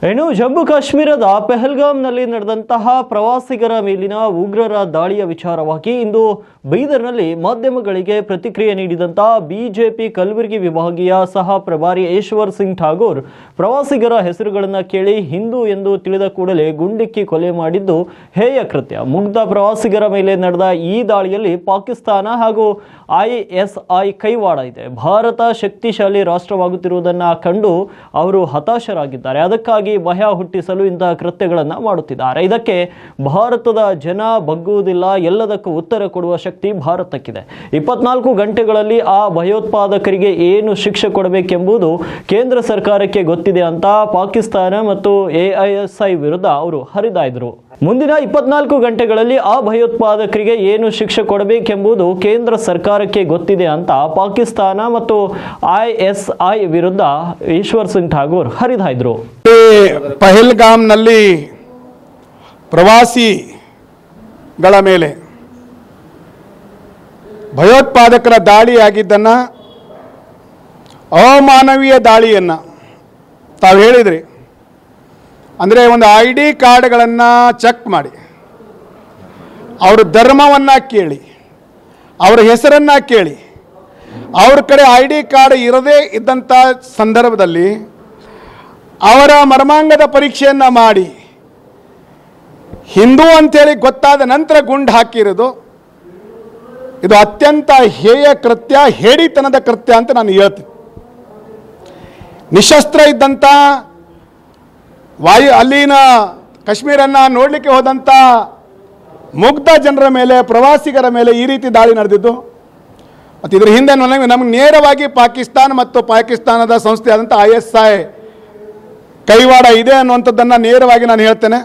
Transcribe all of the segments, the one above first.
ಇನ್ನು ಜಮ್ಮು ಕಾಶ್ಮೀರದ ಪೆಹಲ್ಗಾಮ್ನಲ್ಲಿ ನಡೆದಂತಹ ಪ್ರವಾಸಿಗರ ಮೇಲಿನ ಉಗ್ರರ ದಾಳಿಯ ವಿಚಾರವಾಗಿ ಇಂದು ಬೀದರ್ನಲ್ಲಿ ಮಾಧ್ಯಮಗಳಿಗೆ ಪ್ರತಿಕ್ರಿಯೆ ನೀಡಿದಂತಹ ಬಿಜೆಪಿ ಕಲಬುರಗಿ ವಿಭಾಗೀಯ ಸಹ ಪ್ರಭಾರಿ ಈಶ್ವರ್ ಸಿಂಗ್ ಠಾಗೋರ್ ಪ್ರವಾಸಿಗರ ಹೆಸರುಗಳನ್ನು ಕೇಳಿ ಹಿಂದೂ ಎಂದು ತಿಳಿದ ಕೂಡಲೇ ಗುಂಡಿಕ್ಕಿ ಕೊಲೆ ಮಾಡಿದ್ದು ಹೇಯ ಕೃತ್ಯ. ಮುಗ್ಧ ಪ್ರವಾಸಿಗರ ಮೇಲೆ ನಡೆದ ಈ ದಾಳಿಯಲ್ಲಿ ಪಾಕಿಸ್ತಾನ ಹಾಗೂ ಐಎಸ್ಐ ಕೈವಾಡ ಇದೆ. ಭಾರತ ಶಕ್ತಿಶಾಲಿ ರಾಷ್ಟ್ರವಾಗುತ್ತಿರುವುದನ್ನು ಕಂಡು ಅವರು ಹತಾಶರಾಗಿದ್ದಾರೆ. ಅದಕ್ಕಾಗಿ ಭಯ ಹುಟ್ಟಿಸಲು ಇಂತಹ ಕೃತ್ಯಗಳನ್ನು ಮಾಡುತ್ತಿದ್ದಾರೆ. ಇದಕ್ಕೆ ಭಾರತದ ಜನ ಬಗ್ಗುವುದಿಲ್ಲ. ಎಲ್ಲದಕ್ಕೂ ಉತ್ತರ ಕೊಡುವ ಶಕ್ತಿ ಭಾರತಕ್ಕಿದೆ. 24 ಗಂಟೆಗಳಲ್ಲಿ ಆ ಭಯೋತ್ಪಾದಕರಿಗೆ ಏನು ಶಿಕ್ಷೆ ಕೊಡಬೇಕೆಂಬುದು ಕೇಂದ್ರ ಸರ್ಕಾರಕ್ಕೆ ಗೊತ್ತಿದೆ ಅಂತ ಪಾಕಿಸ್ತಾನ ಮತ್ತು ಎಐಎಸ್ಐ ವಿರುದ್ಧ ಅವರು ಹರಿದಾಯ್ದರು. ಮುಂದಿನ 24 ಗಂಟೆಗಳಲ್ಲಿ ಆ ಭಯೋತ್ಪಾದಕರಿಗೆ ಏನು ಶಿಕ್ಷೆ ಕೊಡಬೇಕೆಂಬುದು ಕೇಂದ್ರ ಸರ್ಕಾರಕ್ಕೆ ಗೊತ್ತಿದೆ ಅಂತ ಪಾಕಿಸ್ತಾನ ಮತ್ತು ಐಎಸ್ಐ ವಿರುದ್ಧ ಈಶ್ವರ್ ಸಿಂಗ್ ಠಾಗೋರ್ ಹರಿದಾಯ್ದರು. ಪಹಲ್ಗಾಮ್ನಲ್ಲಿ ಪ್ರವಾಸಿಗಳ ಮೇಲೆ ಭಯೋತ್ಪಾದಕರ ದಾಳಿಯಾಗಿದ್ದನ್ನು ಅಮಾನವೀಯ ದಾಳಿಯನ್ನು ತಾವು ಹೇಳಿದ್ರಿ. ಅಂದರೆ ಒಂದು ID ಕಾರ್ಡ್ಗಳನ್ನು ಚೆಕ್ ಮಾಡಿ, ಅವ್ರ ಧರ್ಮವನ್ನು ಕೇಳಿ, ಅವರ ಹೆಸರನ್ನು ಕೇಳಿ, ಅವ್ರ ಕಡೆ ID ಕಾರ್ಡ್ ಇರದೇ ಇದ್ದಂಥ ಸಂದರ್ಭದಲ್ಲಿ ಅವರ ಮರ್ಮಾಂಗದ ಪರೀಕ್ಷೆಯನ್ನು ಮಾಡಿ ಹಿಂದೂ ಅಂಥೇಳಿ ಗೊತ್ತಾದ ನಂತರ ಗುಂಡು ಹಾಕಿರೋದು ಇದು ಅತ್ಯಂತ ಹೇಯ ಕೃತ್ಯ, ಹೇಡಿತನದ ಕೃತ್ಯ ಅಂತ ನಾನು ಹೇಳ್ತೀನಿ. ನಿಶಸ್ತ್ರ ಇದ್ದಂಥ ಅಲ್ಲಿನ ಕಾಶ್ಮೀರನ್ನು ನೋಡಲಿಕ್ಕೆ ಹೋದಂಥ ಮುಗ್ಧ ಜನರ ಮೇಲೆ, ಪ್ರವಾಸಿಗರ ಮೇಲೆ ಈ ರೀತಿ ದಾಳಿ ನಡೆದಿದ್ದು. ಮತ್ತು ಇದರ ಹಿಂದೆ ನಮಗೆ ನೇರವಾಗಿ ಪಾಕಿಸ್ತಾನ ಮತ್ತು ಪಾಕಿಸ್ತಾನದ ಸಂಸ್ಥೆ ಆದಂಥ ISI ಕೈವಾಡ ಇದೆ ಅನ್ನುವಂಥದ್ದನ್ನು ನೇರವಾಗಿ ನಾನು ಹೇಳ್ತೇನೆ.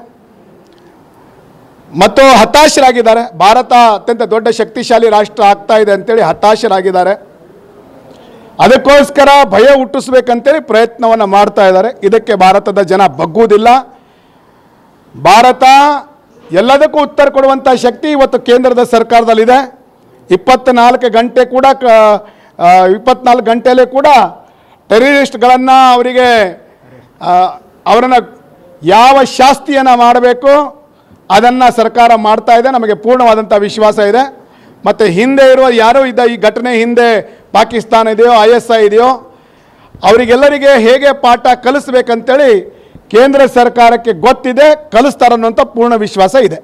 ಮತ್ತು ಹತಾಶರಾಗಿದ್ದಾರೆ. ಭಾರತ ಅತ್ಯಂತ ದೊಡ್ಡ ಶಕ್ತಿಶಾಲಿ ರಾಷ್ಟ್ರ ಆಗ್ತಾ ಇದೆ ಅಂತೇಳಿ ಹತಾಶರಾಗಿದ್ದಾರೆ. ಅದಕ್ಕೋಸ್ಕರ ಭಯ ಹುಟ್ಟಿಸ್ಬೇಕಂತೇಳಿ ಪ್ರಯತ್ನವನ್ನು ಮಾಡ್ತಾ ಇದ್ದಾರೆ. ಇದಕ್ಕೆ ಭಾರತದ ಜನ ಬಗ್ಗುವುದಿಲ್ಲ. ಭಾರತ ಎಲ್ಲದಕ್ಕೂ ಉತ್ತರ ಕೊಡುವಂಥ ಶಕ್ತಿ ಇವತ್ತು ಕೇಂದ್ರದ ಸರ್ಕಾರದಲ್ಲಿದೆ. 24 ಗಂಟೆ ಕೂಡ 24 ಗಂಟೆಯಲ್ಲೇ ಕೂಡ ಟೆರರಿಸ್ಟ್ಗಳನ್ನು ಅವರನ್ನು ಯಾವ ಶಾಸ್ತಿಯನ್ನು ಮಾಡಬೇಕು ಅದನ್ನು ಸರ್ಕಾರ ಮಾಡ್ತಾ ಇದೆ. ನಮಗೆ ಪೂರ್ಣವಾದಂಥ ವಿಶ್ವಾಸ ಇದೆ. ಮತ್ತು ಹಿಂದೆ ಇರುವ ಯಾರೂ ಈ ಘಟನೆ ಹಿಂದೆ ಪಾಕಿಸ್ತಾನ ಇದೆಯೋ ISI ಇದೆಯೋ ಅವರಿಗೆಲ್ಲರಿಗೆ ಹೇಗೆ ಪಾಠ ಕಲಿಸ್ಬೇಕಂತೇಳಿ ಕೇಂದ್ರ ಸರ್ಕಾರಕ್ಕೆ ಗೊತ್ತಿದೆ, ಕಲಿಸ್ತಾರನ್ನುವಂಥ ಪೂರ್ಣ ವಿಶ್ವಾಸ ಇದೆ.